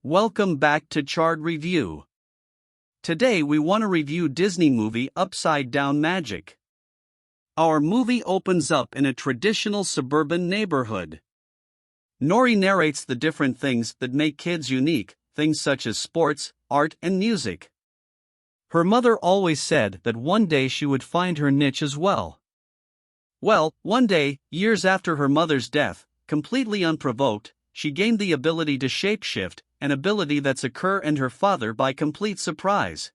Welcome back to Chard Review. Today we want to review Disney movie Upside Down Magic. Our movie opens up in a traditional suburban neighborhood. Nori narrates the different things that make kids unique, things such as sports, art, and music. Her mother always said that one day she would find her niche as well. Well, one day, years after her mother's death, completely unprovoked, she gained the ability to shapeshift, an ability that's her and her father by complete surprise.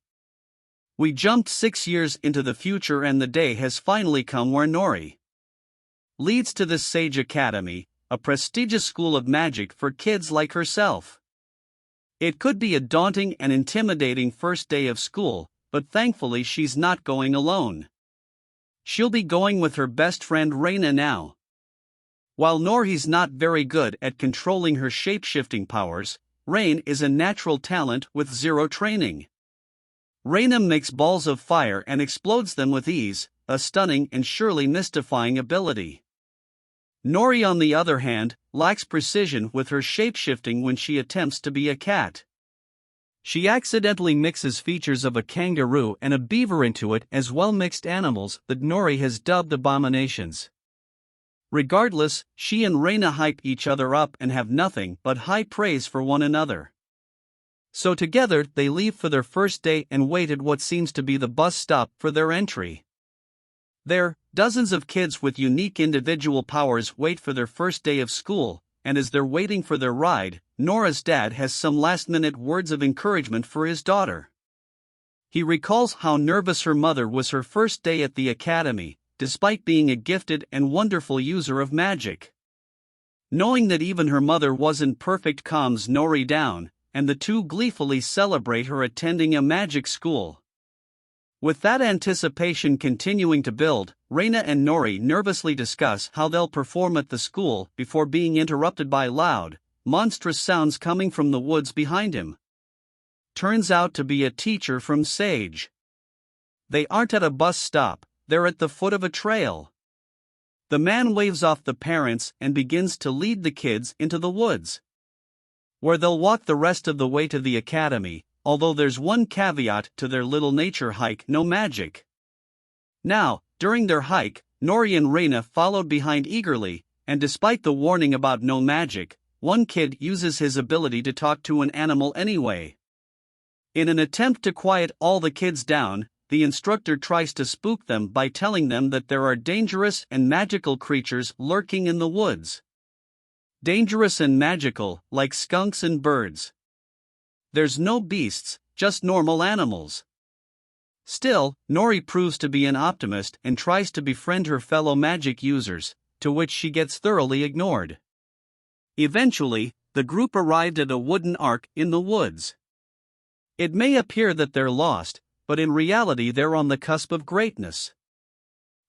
We jumped 6 years into the future and the day has finally come where Nori leads to this Sage Academy, a prestigious school of magic for kids like herself. It could be a daunting and intimidating first day of school, but thankfully she's not going alone. She'll be going with her best friend Raina now. While Nori's not very good at controlling her shape-shifting powers, Rain is a natural talent with zero training. Raina makes balls of fire and explodes them with ease, a stunning and surely mystifying ability. Nori, on the other hand, lacks precision with her shape-shifting when she attempts to be a cat. She accidentally mixes features of a kangaroo and a beaver into it as well, mixed animals that Nori has dubbed abominations. Regardless, she and Raina hype each other up and have nothing but high praise for one another. So together they leave for their first day and wait at what seems to be the bus stop for their entry. There, dozens of kids with unique individual powers wait for their first day of school, and as they're waiting for their ride, Nora's dad has some last-minute words of encouragement for his daughter. He recalls how nervous her mother was her first day at the academy, despite being a gifted and wonderful user of magic. Knowing that even her mother wasn't perfect calms Nori down, and the two gleefully celebrate her attending a magic school. With that anticipation continuing to build, Raina and Nori nervously discuss how they'll perform at the school before being interrupted by loud, monstrous sounds coming from the woods behind him. Turns out to be a teacher from Sage. They aren't at a bus stop. They're at the foot of a trail. The man waves off the parents and begins to lead the kids into the woods, where they'll walk the rest of the way to the academy, although there's one caveat to their little nature hike: no magic. Now, during their hike, Nori and Raina followed behind eagerly, and despite the warning about no magic, one kid uses his ability to talk to an animal anyway. In an attempt to quiet all the kids down, the instructor tries to spook them by telling them that there are dangerous and magical creatures lurking in the woods. Dangerous and magical, like skunks and birds. There's no beasts, just normal animals. Still, Nori proves to be an optimist and tries to befriend her fellow magic users, to which she gets thoroughly ignored. Eventually, the group arrived at a wooden ark in the woods. It may appear that they're lost, but in reality they're on the cusp of greatness.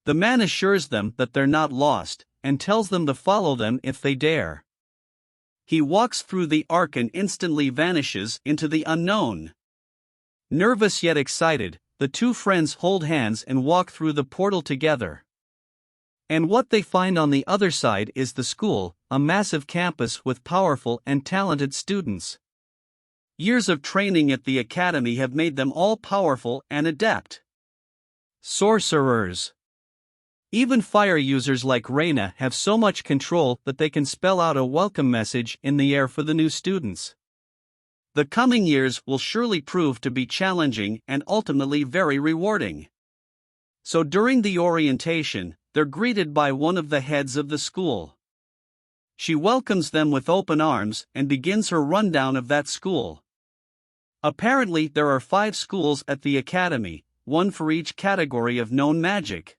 The man assures them that they're not lost, and tells them to follow them if they dare. He walks through the ark and instantly vanishes into the unknown. Nervous yet excited, the two friends hold hands and walk through the portal together. And what they find on the other side is the school, a massive campus with powerful and talented students. Years of training at the academy have made them all powerful and adept sorcerers. Even fire users like Raina have so much control that they can spell out a welcome message in the air for the new students. The coming years will surely prove to be challenging and ultimately very rewarding. So during the orientation, they're greeted by one of the heads of the school. She welcomes them with open arms and begins her rundown of that school. Apparently there are 5 schools at the academy, one for each category of known magic.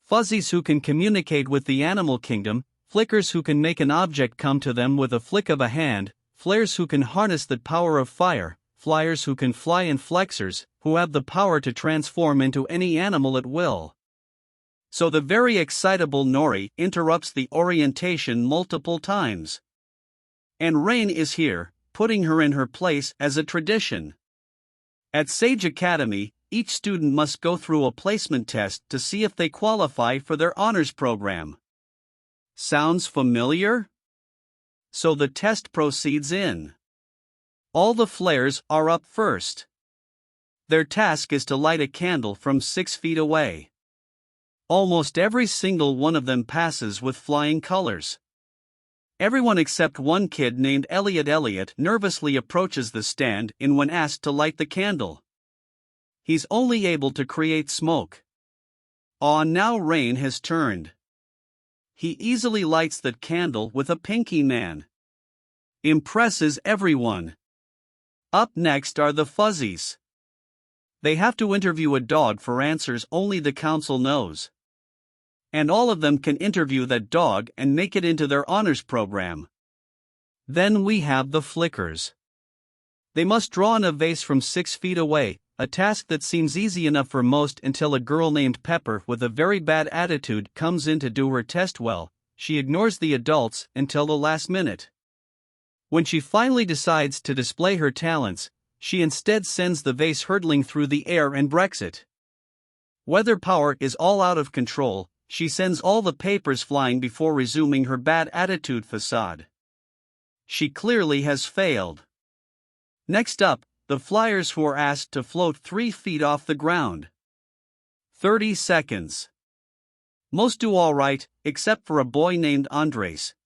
Fuzzies who can communicate with the animal kingdom, flickers who can make an object come to them with a flick of a hand, flares who can harness the power of fire, flyers who can fly, and flexers who have the power to transform into any animal at will. So the very excitable Nori interrupts the orientation multiple times. And Rain is here, putting her in her place as a tradition. At Sage Academy, each student must go through a placement test to see if they qualify for their honors program. Sounds familiar? So the test proceeds in All the flares are up first. Their task is to light a candle from 6 feet away. Almost every single one of them passes with flying colors. Everyone except one kid named Elliot nervously approaches the stand when asked to light the candle. He's only able to create smoke. Now rain has turned. He easily lights the candle with a pinky man. Impresses everyone. Up next are the fuzzies. They have to interview a dog for answers only the council knows. And all of them can interview that dog and make it into their honors program. Then we have the flickers. They must draw in a vase from 6 feet away, a task that seems easy enough for most until a girl named Pepper with a very bad attitude comes in to do her test well. She ignores the adults until the last minute. When she finally decides to display her talents, she instead sends the vase hurtling through the air and breaks it. Weather power is all out of control. She sends all the papers flying before resuming her bad attitude facade. She clearly has failed. Next up, the flyers who are asked to float 3 feet off the ground. 30 seconds. Most do alright, except for a boy named Andres.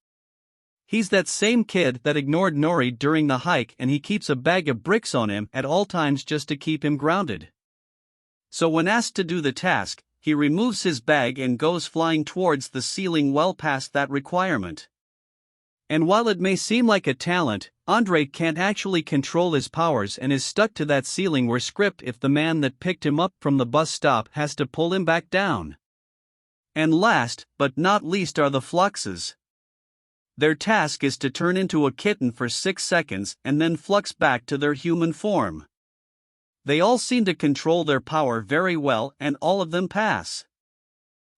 He's that same kid that ignored Nori during the hike, and he keeps a bag of bricks on him at all times just to keep him grounded. So when asked to do the task, he removes his bag and goes flying towards the ceiling well past that requirement. And while it may seem like a talent, Andre can't actually control his powers and is stuck to that ceiling where script if the man that picked him up from the bus stop has to pull him back down. And last, but not least, are the fluxes. Their task is to turn into a kitten for 6 seconds and then flux back to their human form. They all seem to control their power very well and all of them pass.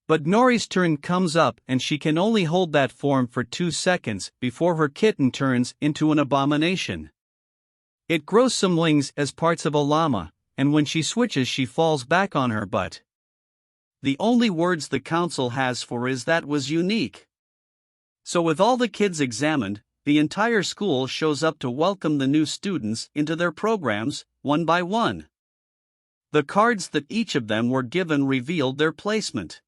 But Nori's turn comes up and she can only hold that form for 2 seconds before her kitten turns into an abomination. It grows some wings as parts of a llama, and when she switches she falls back on her butt. The only words the council has for is "that was unique." So with all the kids examined, the entire school shows up to welcome the new students into their programs, one by one. The cards that each of them were given revealed their placement.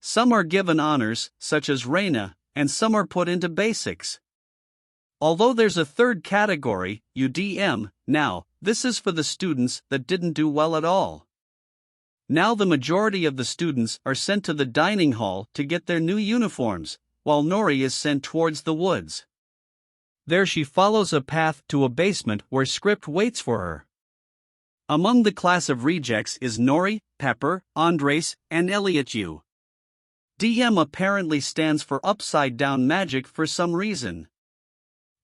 Some are given honors, such as Reina, and some are put into basics. Although there's a third category, UDM, now, this is for the students that didn't do well at all. Now the majority of the students are sent to the dining hall to get their new uniforms, while Nori is sent towards the woods. There she follows a path to a basement where script waits for her. Among the class of rejects is Nori, Pepper, Andres, and Elliot. DM apparently stands for upside down magic for some reason.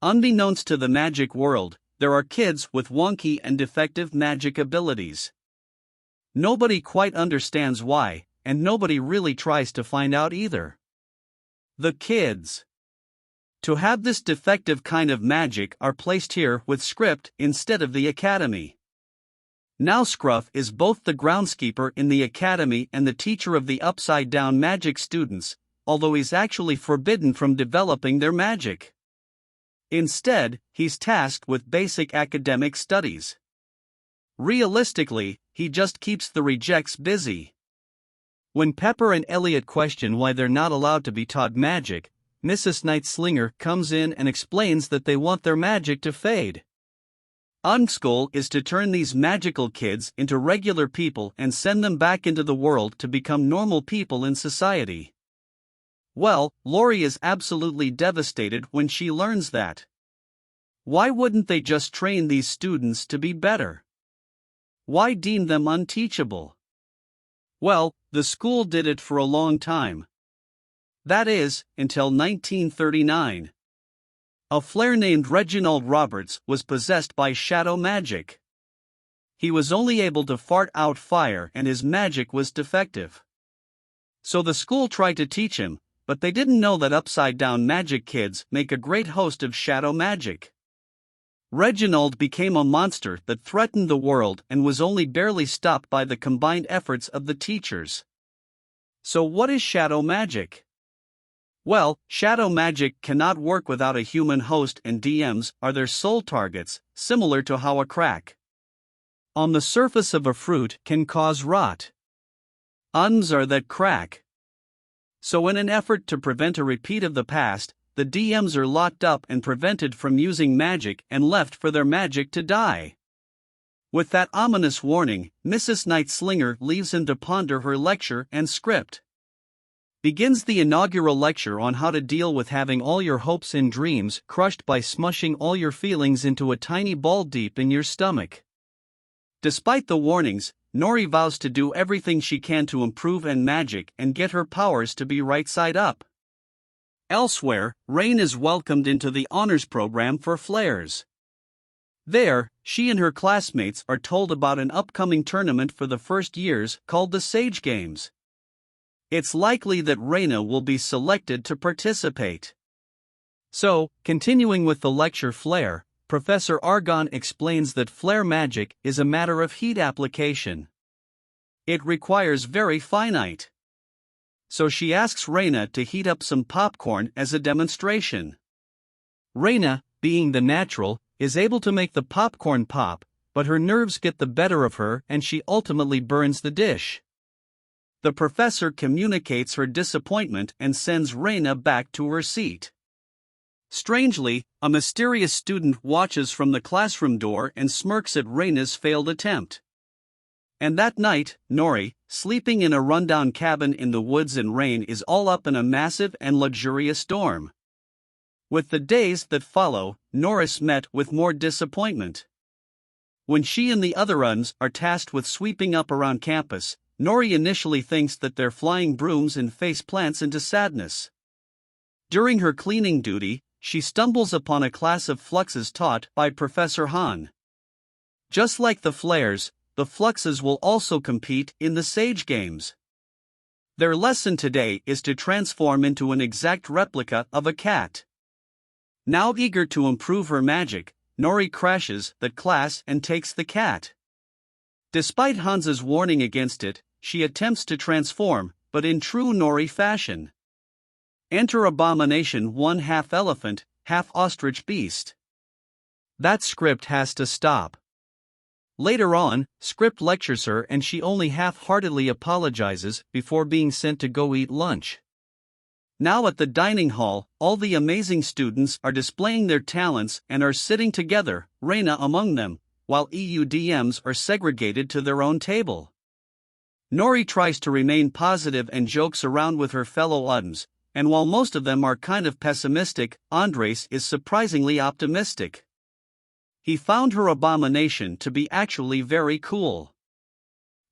Unbeknownst to the magic world, there are kids with wonky and defective magic abilities. Nobody quite understands why, and nobody really tries to find out either. The kids to have this defective kind of magic are placed here with script instead of the academy. Now Scruff is both the groundskeeper in the academy and the teacher of the upside-down magic students, although he's actually forbidden from developing their magic. Instead, he's tasked with basic academic studies. Realistically, he just keeps the rejects busy. When Pepper and Elliot question why they're not allowed to be taught magic, Mrs. Nightslinger comes in and explains that they want their magic to fade. Un's goal is to turn these magical kids into regular people and send them back into the world to become normal people in society. Well, Lori is absolutely devastated when she learns that. Why wouldn't they just train these students to be better? Why deem them unteachable? Well, the school did it for a long time. That is, until 1939. A flare named Reginald Roberts was possessed by shadow magic. He was only able to fart out fire and his magic was defective. So the school tried to teach him, but they didn't know that upside-down magic kids make a great host of shadow magic. Reginald became a monster that threatened the world and was only barely stopped by the combined efforts of the teachers. So what is shadow magic? Well, shadow magic cannot work without a human host, and DMs are their sole targets, similar to how a crack on the surface of a fruit can cause rot. Uns are that crack. So in an effort to prevent a repeat of the past, the DMs are locked up and prevented from using magic and left for their magic to die. With that ominous warning, Mrs. Nightslinger leaves him to ponder her lecture, and script begins the inaugural lecture on how to deal with having all your hopes and dreams crushed by smushing all your feelings into a tiny ball deep in your stomach. Despite the warnings, Nori vows to do everything she can to improve and magic and get her powers to be right side up. Elsewhere, Rain is welcomed into the honors program for flares. There, she and her classmates are told about an upcoming tournament for the first years called the Sage Games. It's likely that Raina will be selected to participate. So, continuing with the lecture Flare, Professor Argon explains that flare magic is a matter of heat application. It requires very finite. So she asks Raina to heat up some popcorn as a demonstration. Raina, being the natural, is able to make the popcorn pop, but her nerves get the better of her and she ultimately burns the dish. The professor communicates her disappointment and sends Raina back to her seat. Strangely, a mysterious student watches from the classroom door and smirks at Raina's failed attempt. And that night, Nori, sleeping in a rundown cabin in the woods in Rain, is all up in a massive and luxurious dorm. With the days that follow, Norris met with more disappointment. When she and the other Uns are tasked with sweeping up around campus, Nori initially thinks that they're flying brooms and face plants into sadness. During her cleaning duty, she stumbles upon a class of fluxes taught by Professor Han. Just like the flares, the fluxes will also compete in the Sage Games. Their lesson today is to transform into an exact replica of a cat. Now eager to improve her magic, Nori crashes that class and takes the cat. Despite Hans's warning against it, she attempts to transform, but in true Nori fashion. Enter Abomination, one half elephant, half ostrich beast. That script has to stop. Later on, Script lectures her and she only half-heartedly apologizes before being sent to go eat lunch. Now at the dining hall, all the amazing students are displaying their talents and are sitting together, Raina among them, while EUDMs are segregated to their own table. Nori tries to remain positive and jokes around with her fellow Uns, and while most of them are kind of pessimistic, Andres is surprisingly optimistic. He found her abomination to be actually very cool.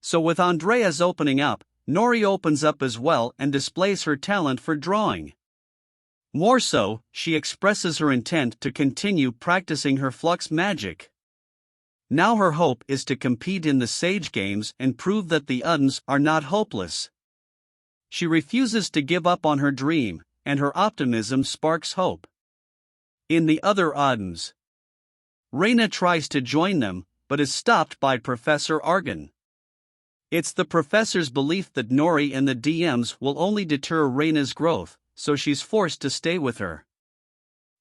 So with Andrea's opening up, Nori opens up as well and displays her talent for drawing. More so, she expresses her intent to continue practicing her flux magic. Now her hope is to compete in the Sage Games and prove that the Uns are not hopeless. She refuses to give up on her dream, and her optimism sparks hope in the other Uns. Raina tries to join them, but is stopped by Professor Argon. It's the professor's belief that Nori and the DMs will only deter Raina's growth, so she's forced to stay with her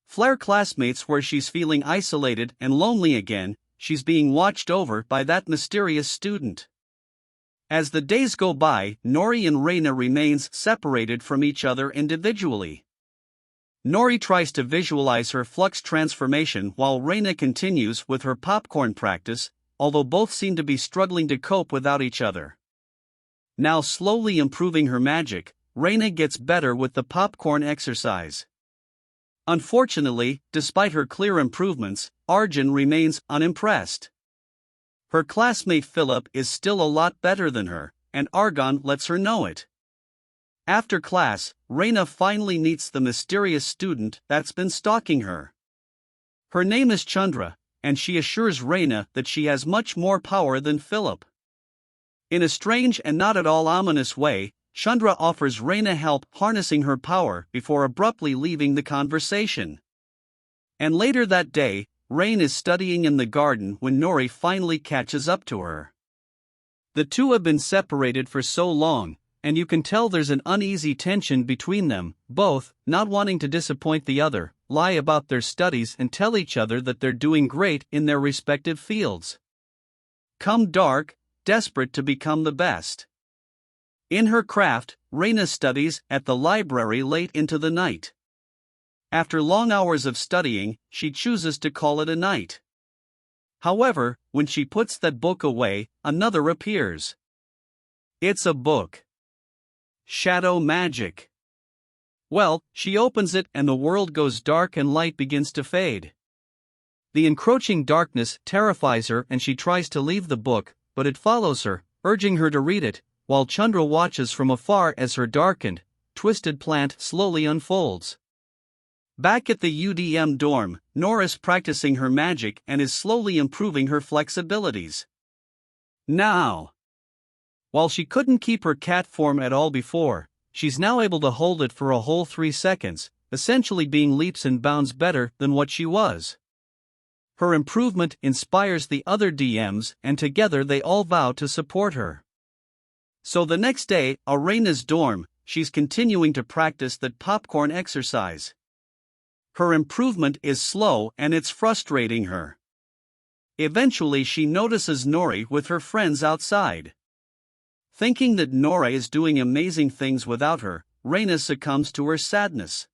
Flare classmates where she's feeling isolated and lonely again. She's being watched over by that mysterious student. As the days go by, Nori and Raina remains separated from each other individually. Nori tries to visualize her flux transformation while Raina continues with her popcorn practice, although both seem to be struggling to cope without each other. Now slowly improving her magic, Raina gets better with the popcorn exercise. Unfortunately, despite her clear improvements, Arjun remains unimpressed. Her classmate Philip is still a lot better than her, and Argon lets her know it. After class, Raina finally meets the mysterious student that's been stalking her. Her name is Chandra, and she assures Raina that she has much more power than Philip. In a strange and not at all ominous way, Chandra offers Raina help harnessing her power before abruptly leaving the conversation. And later that day, Rain is studying in the garden when Nori finally catches up to her. The two have been separated for so long, and you can tell there's an uneasy tension between them, both, not wanting to disappoint the other, lie about their studies and tell each other that they're doing great in their respective fields. Come dark, desperate to become the best. In her craft, Reina studies at the library late into the night. After long hours of studying, she chooses to call it a night. However, when she puts that book away, another appears. It's a book. Shadow magic. Well, she opens it and the world goes dark and light begins to fade. The encroaching darkness terrifies her and she tries to leave the book, but it follows her, urging her to read it, while Chandra watches from afar as her darkened, twisted plant slowly unfolds. Back at the UDM dorm, Nora's practicing her magic and is slowly improving her flexibilities. Now, while she couldn't keep her cat form at all before, she's now able to hold it for a whole 3 seconds, essentially being leaps and bounds better than what she was. Her improvement inspires the other DMs and together they all vow to support her. So the next day, at Reina's dorm, she's continuing to practice that popcorn exercise. Her improvement is slow and it's frustrating her. Eventually she notices Nori with her friends outside. Thinking that Nora is doing amazing things without her, Reina succumbs to her sadness.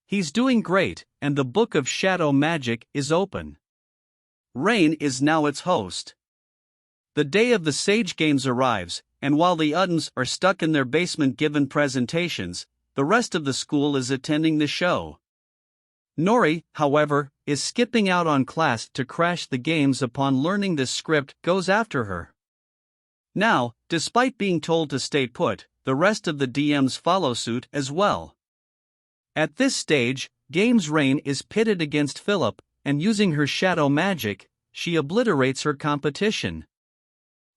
He's doing great, and the Book of Shadow Magic is open. Rain is now its host. The day of the Sage Games arrives, and while the Uddans are stuck in their basement giving presentations, the rest of the school is attending the show. Nori, however, is skipping out on class to crash the games upon learning this script goes after her. Now, despite being told to stay put, the rest of the DMs follow suit as well. At this stage, Games Rain is pitted against Philip, and using her shadow magic, she obliterates her competition.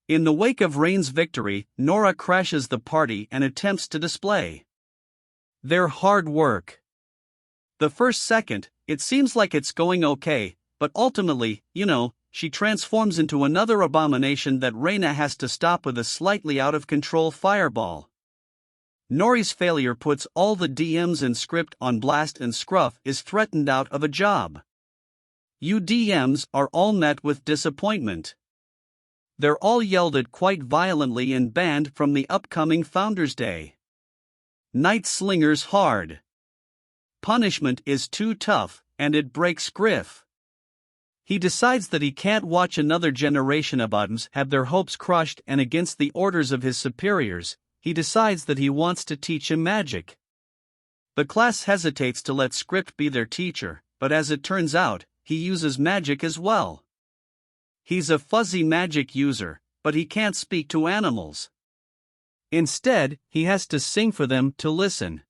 In the wake of Rain's victory, Nora crashes the party and attempts to display their hard work. The first second, it seems like it's going okay, but ultimately, she transforms into another abomination that Reina has to stop with a slightly out-of-control fireball. Nori's failure puts all the DMs and script on blast and Scruff is threatened out of a job. You DMs are all met with disappointment. They're all yelled at quite violently and banned from the upcoming Founders' Day. Night Slinger's hard. Punishment is too tough, and it breaks Griff. He decides that he can't watch another generation of Uddans have their hopes crushed, and against the orders of his superiors, he decides that he wants to teach him magic. The class hesitates to let Script be their teacher, but as it turns out, he uses magic as well. He's a fuzzy magic user, but he can't speak to animals. Instead, he has to sing for them to listen.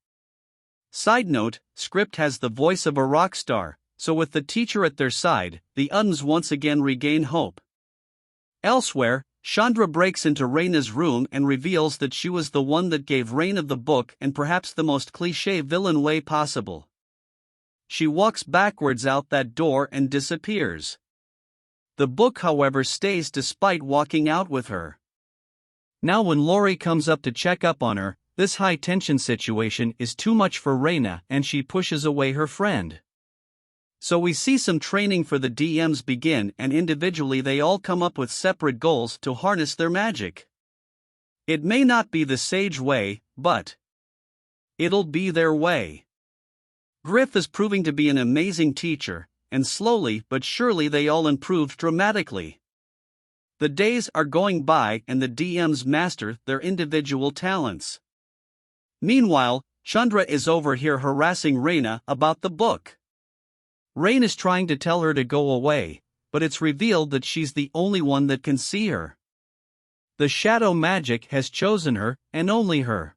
Side note, Script has the voice of a rock star, so with the teacher at their side, the Uddans once again regain hope. Elsewhere, Chandra breaks into Reina's room and reveals that she was the one that gave Reina the book in perhaps the most cliché villain way possible. She walks backwards out that door and disappears. The book, however, stays despite walking out with her. Now when Lori comes up to check up on her, this high-tension situation is too much for Reina and she pushes away her friend. So we see some training for the DMs begin, and individually they all come up with separate goals to harness their magic. It may not be the Sage way, but it'll be their way. Griff is proving to be an amazing teacher, and slowly but surely they all improve dramatically. The days are going by and the DMs master their individual talents. Meanwhile, Chandra is over here harassing Reina about the book. Rain is trying to tell her to go away, but it's revealed that she's the only one that can see her. The shadow magic has chosen her, and only her.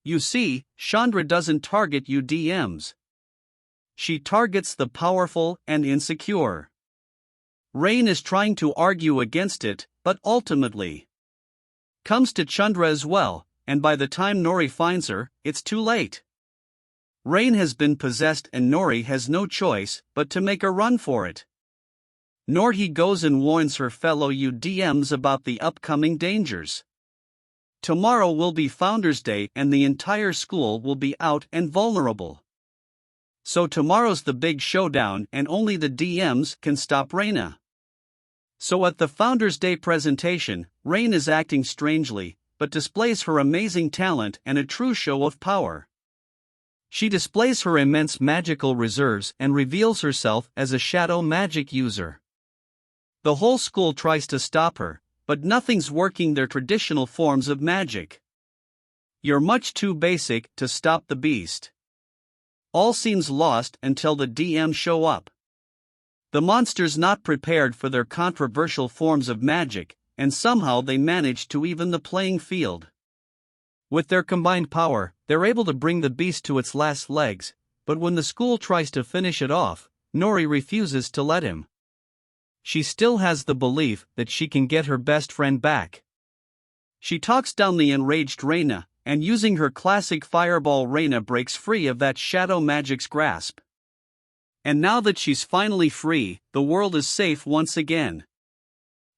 You see, Chandra doesn't target you DMs. She targets the powerful and insecure. Rain is trying to argue against it, but ultimately comes to Chandra as well, and by the time Nori finds her, it's too late. Rain has been possessed and Nori has no choice but to make a run for it. Nori goes and warns her fellow UDMs about the upcoming dangers. Tomorrow will be Founders Day and the entire school will be out and vulnerable. So tomorrow's the big showdown and only the DMs can stop Reina. So at the Founders Day presentation, Rain is acting strangely, but displays her amazing talent and a true show of power. She displays her immense magical reserves and reveals herself as a shadow magic user. The whole school tries to stop her, but nothing's working their traditional forms of magic. You're much too basic to stop the beast. All seems lost until the DM show up. The monster's not prepared for their controversial forms of magic, and somehow they manage to even the playing field. With their combined power, they're able to bring the beast to its last legs, but when the school tries to finish it off, Nori refuses to let him. She still has the belief that she can get her best friend back. She talks down the enraged Reina, and using her classic fireball, Reina breaks free of that shadow magic's grasp. And now that she's finally free, the world is safe once again.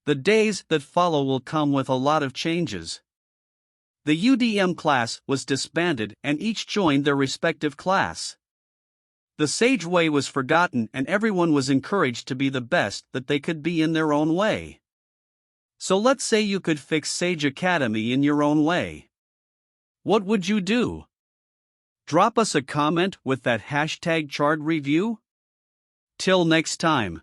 The days that follow will come with a lot of changes. The UDM class was disbanded and each joined their respective class. The Sage Way was forgotten and everyone was encouraged to be the best that they could be in their own way. So let's say you could fix Sage Academy in your own way. What would you do? Drop us a comment with that hashtag Chard review. Till next time.